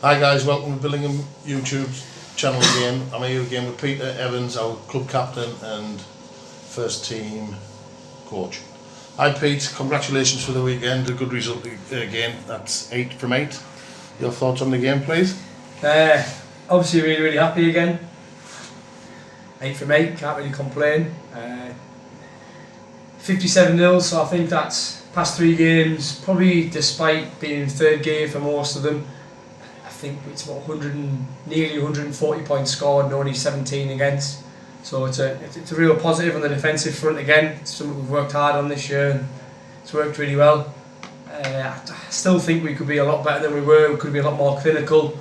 Hi guys, welcome to Billingham YouTube channel again. I'm here again with Peter Evans, our club captain and first team coach. Hi Pete, congratulations for the weekend, a good result again, that's 8 from 8. Your thoughts on the game please? Obviously really happy again. 8 from 8, can't really complain. 57-0, so I think that's past 3 games, probably despite being in third gear for most of them. I think it's about nearly 140 points scored and only 17 against. So it's a real positive on the defensive front again. It's something we've worked hard on this year and it's worked really well. I still think we could be a lot better than we were. We could be a lot more clinical.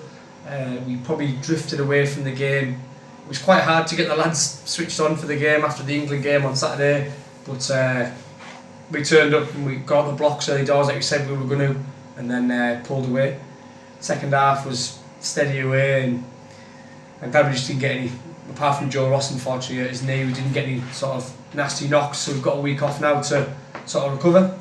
We probably drifted away from the game. It was quite hard to get the lads switched on for the game after the England game on Saturday, but we turned up and we got the blocks early doors like we said we were going to, and then pulled away. Second half was steady away, and I'm glad we just didn't get any, apart from Joe Ross unfortunately at his knee, we didn't get any sort of nasty knocks, so we've got a week off now to sort of recover.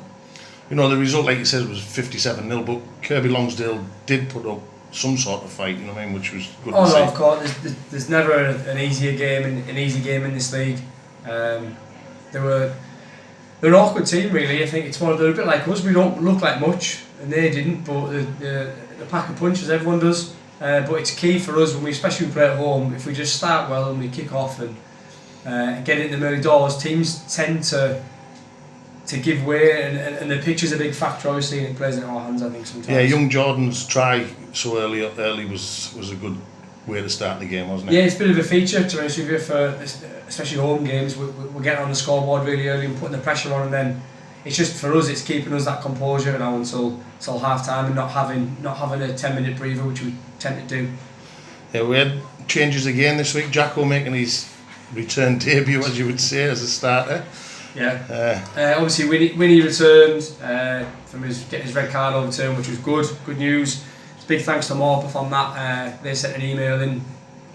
You know, the result like you said was 57-0, but Kirby Longsdale did put up some sort of fight, you know what I mean, which was good to see. Oh no, of course, there's never an easy game in this league. They're an awkward team really. I think they're a bit like us, we don't look like much and they didn't, but the pack of punches everyone does. But it's key for us especially when we play at home. If we just start well and we kick off and get it in the early doors, teams tend to give way, and the pitch is a big factor obviously, and it plays in our hands I think sometimes. Yeah, young Jordan's try so early was a good way to start the game, wasn't it? Yeah, it's a bit of a feature to be honest with you, for especially home games. We're getting on the scoreboard really early and putting the pressure on, and then it's just for us, it's keeping us that composure now until half time and not having a 10-minute breather, which we tend to do. Yeah, we had changes again this week. Jacko making his return debut, as you would say, as a starter. Yeah. Obviously Winnie returned from getting his red card overturned, which was good news. Big thanks to Morpeth on that. They sent an email in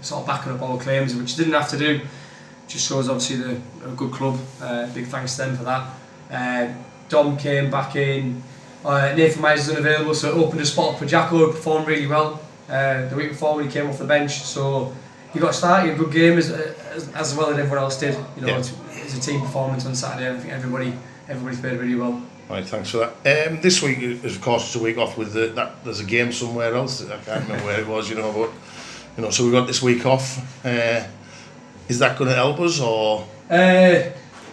sort of backing up all the claims, which they didn't have to do. Just shows obviously they're a good club. Big thanks to them for that. Dom came back in. Nathan Myers is unavailable, so it opened a spot for Jacko, who performed really well the week before when he came off the bench. So he got started, he had a good game as well as everyone else did. You know, yeah. It's a team performance on Saturday. I think everybody played really well. Right, thanks for that. This week, of course, it's a week off with there's a game somewhere else. I can't remember where it was, but so we got this week off. Is that going to help us, or?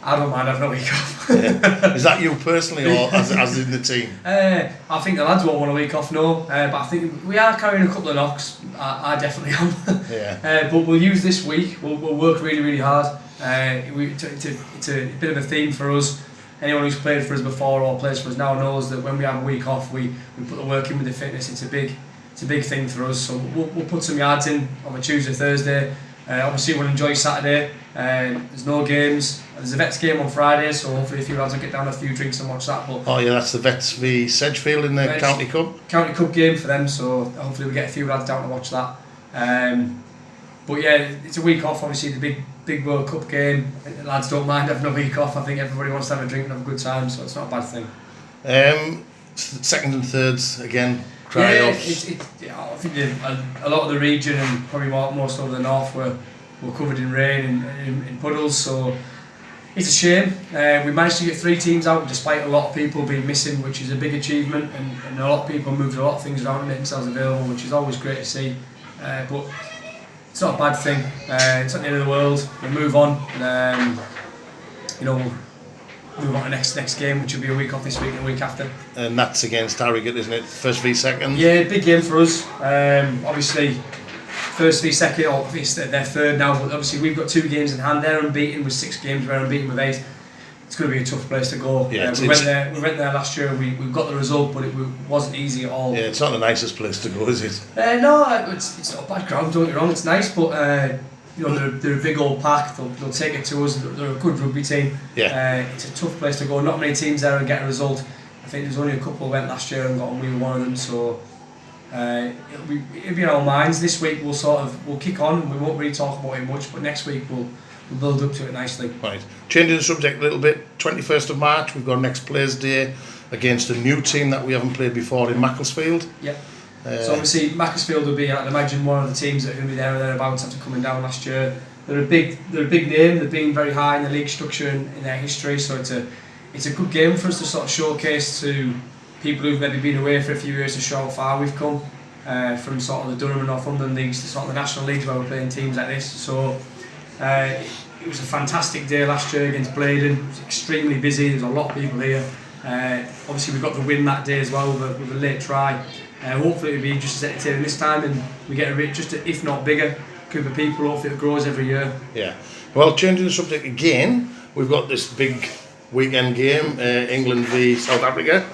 I don't mind having a week off. Yeah. Is that you personally, or as in the team? I think the lads won't want a week off, no. But I think we are carrying a couple of knocks. I definitely am. Yeah. But we'll use this week. We'll work really hard. It's a bit of a theme for us. Anyone who's played for us before or plays for us now knows that when we have a week off, we put the work in with the fitness. It's a big thing for us. So we'll put some yards in on a Tuesday, Thursday. Obviously we'll enjoy Saturday. There's no games. There's a Vets game on Friday, so hopefully a few lads will get down a few drinks and watch that. But oh yeah, that's the Vets v Sedgefield in the County Cup. County Cup game for them, so hopefully we get a few lads down to watch that. But yeah, it's a week off. Obviously the big World Cup game. The lads don't mind having a week off. I think everybody wants to have a drink and have a good time, so it's not a bad thing. Second and thirds again. Cry-offs. I think a lot of the region and probably most over the north were covered in rain and in puddles, so it's a shame. We managed to get 3 teams out despite a lot of people being missing, which is a big achievement, and a lot of people moved a lot of things around and made themselves available, which is always great to see. But it's not a bad thing. It's not the end of the world. We'll move on, and move on to next game, which will be a week off this week and a week after. And that's against Harrogate, isn't it? First v second. Yeah, big game for us. Obviously, first v second, or they're third now. But obviously, we've got 2 games in hand. They're unbeaten with 6 games. We're unbeaten with 8. It's going to be a tough place to go. Yeah, we went there last year. We got the result, but it wasn't easy at all. Yeah, it's not the nicest place to go, is it? No, it's not a bad ground. Don't get me wrong, it's nice, but they're a big old pack. They'll take it to us. They're a good rugby team. Yeah. It's a tough place to go. Not many teams there and get a result. I think there's only a couple went last year and got on. We were one of them. So it'll be in our minds. This week we'll kick on. We won't really talk about it much, but next week we'll build up to it nicely. Right. Changing the subject a little bit. 21st of March, we've got next Players' Day against a new team that we haven't played before in Macclesfield. Yep. So obviously Macclesfield will be, I'd imagine, one of the teams that are going to be there or thereabouts after coming down last year. They're a big name. They've been very high in the league structure in their history. So it's a good game for us to sort of showcase to people who've maybe been away for a few years to show how far we've come from sort of the Durham and Northumberland leagues to sort of the national leagues where we're playing teams like this. So it was a fantastic day last year against Bladen. It was extremely busy. There's a lot of people here. Obviously we got the win that day as well with a late try. Hopefully it'll be just as entertaining this time, and we get a bit, just a, if not bigger, group of people. Hopefully it grows every year. Yeah. Well, changing the subject again, we've got this big weekend game, England v South Africa.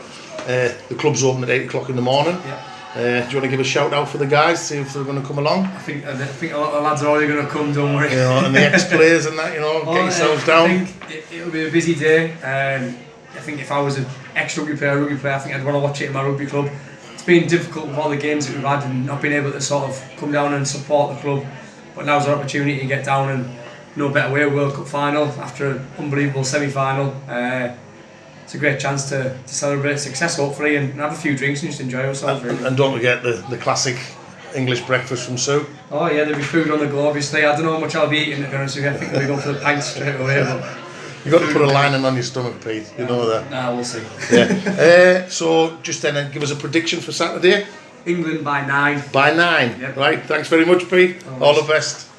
The club's open at 8 o'clock in the morning. Yeah. Do you want to give a shout out for the guys, see if they're going to come along? I think a lot of the lads are already going to come, don't worry. You know, and the ex-players and that, you know, get yourselves down. I think it'll be a busy day. I think if I was an ex-rugby player, I think I'd want to watch it in my rugby club. It's been difficult with all the games that we've had and not being able to sort of come down and support the club. But now's our opportunity to get down, and no better way, World Cup final after an unbelievable semi-final. It's a great chance to celebrate success, hopefully, and have a few drinks and just enjoy ourselves. Really. And don't forget the classic English breakfast from Sue. Oh yeah, there'll be food on the go, obviously. I don't know how much I'll be eating, to be honest with you. I think we'll be going for the pints straight away. But You've got to put a lining on your stomach, Pete. You know that. Nah, we'll see. Yeah. So just then, give us a prediction for Saturday. England by 9. By 9. Yep. Right. Thanks very much, Pete. All the best.